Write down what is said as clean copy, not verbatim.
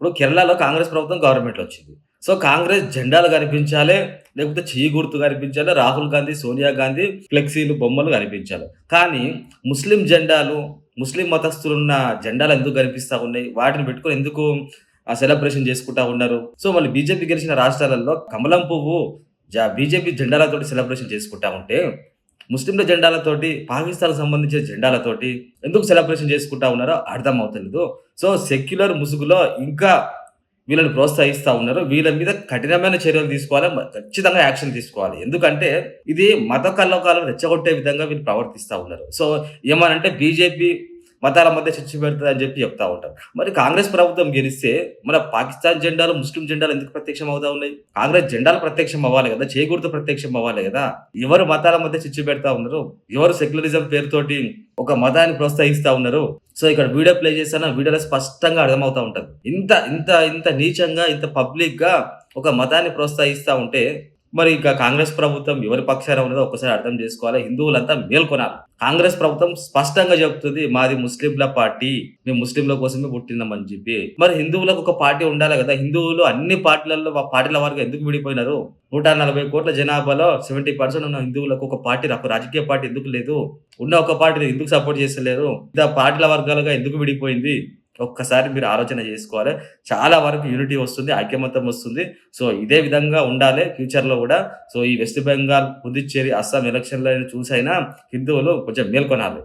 ఇప్పుడు కేరళలో కాంగ్రెస్ ప్రభుత్వం గవర్నమెంట్‌లో వచ్చింది. సో, కాంగ్రెస్ జెండాలు కనిపించాలే, లేకపోతే చెయ్యి గుర్తు కనిపించాలి. రాహుల్ గాంధీ, సోనియా గాంధీ ఫ్లెక్సీలు, బొమ్మలు కనిపించాలి. కానీ ముస్లిం జెండాలు, ముస్లిం మతస్థులున్న జెండాలు ఎందుకు కనిపిస్తా ఉన్నాయి? వాటిని పెట్టుకొని ఎందుకు సెలబ్రేషన్ చేసుకుంటా ఉన్నారు? సో, మళ్ళీ బీజేపీ గెలిచిన రాష్ట్రాలలో కమలం పువ్వు బీజేపీ జెండాలతోటి సెలబ్రేషన్ చేసుకుంటా ఉంటే, ముస్లింల జెండాలతోటి, పాకిస్తాన్‌కి సంబంధించిన జెండాలతోటి ఎందుకు సెలబ్రేషన్ చేసుకుంటా ఉన్నారో అర్థం అవుతలేదు. సో, సెక్యులర్ ముసుగులో ఇంకా వీళ్ళని ప్రోత్సహిస్తా ఉన్నారు. వీళ్ళ మీద కఠినమైన చర్యలు తీసుకోవాలి. ఖచ్చితంగా యాక్షన్ తీసుకోవాలి. ఎందుకంటే ఇది మత కల్లోకాలను రెచ్చగొట్టే విధంగా వీళ్ళు ప్రవర్తిస్తా ఉన్నారు. సో, ఏమనంటే బీజేపీ మతాల మధ్య చిచ్చు పెడతదని చెప్పి చెప్తా ఉంటారు. మరి కాంగ్రెస్ ప్రభుత్వం గెలిస్తే మన పాకిస్తాన్ జెండాలు, ముస్లిం జెండాలు ఎందుకు ప్రత్యక్షం అవుతా ఉన్నాయి? కాంగ్రెస్ జెండాలు ప్రత్యక్షం అవ్వాలి గదా! చేకూర్త ప్రత్యక్షం అవ్వాలి గదా! ఎవరు మతాల మధ్య చిచ్చు పెడతా ఉన్నారు? ఎవరు సెక్యులరిజం పేరుతోటి ఒక మతాన్ని ప్రోత్సహిస్తా ఉన్నారు? సో, ఇక్కడ వీడియో ప్లే చేశాను. వీడియోలో స్పష్టంగా అర్థమవుతా ఉంటది. ఇంత ఇంత ఇంత నీచంగా, ఇంత పబ్లిక్‌గా ఒక మతాన్ని ప్రోత్సహిస్తా ఉంటే మరి ఇక కాంగ్రెస్ ప్రభుత్వం ఎవరి పక్షాన ఉన్నదో ఒక్కసారి అర్థం చేసుకోవాలి. హిందువులంతా మేల్కొనాలి. కాంగ్రెస్ ప్రభుత్వం స్పష్టంగా చెప్తుంది. మాది ముస్లింల పార్టీ. మేము ముస్లింల కోసమే పుట్టినామని చెప్పి. మరి హిందువులకు ఒక పార్టీ ఉండాలి గదా! హిందువులు అన్ని పార్టీలలో పార్టీల వారుగా ఎందుకు విడిపోయినారు? 140,00,00,000 జనాభాలో 70% ఉన్న హిందువులకు ఒక పార్టీ ఒక రాజకీయ పార్టీ ఎందుకు లేదు? ఉన్న ఒక పార్టీని ఎందుకు సపోర్ట్ చేస్తలేరు? ఇంత పార్టీల వర్గాలుగా ఎందుకు విడిపోయింది? ఒక్కసారి మీరు ఆలోచన చేసుకోవాలి. చాలా వరకు యూనిటీ వస్తుంది. ఐకమత్యం వస్తుంది. సో, ఇదే విధంగా ఉండాలి ఫ్యూచర్‌లో గూడా. సో, ఈ వెస్ట్ బెంగాల్, పుదుచ్చేరి, అస్సాం ఎలక్షన్‌లను చూసైనా హిందువులు కొంచెం మేల్కొనాలి.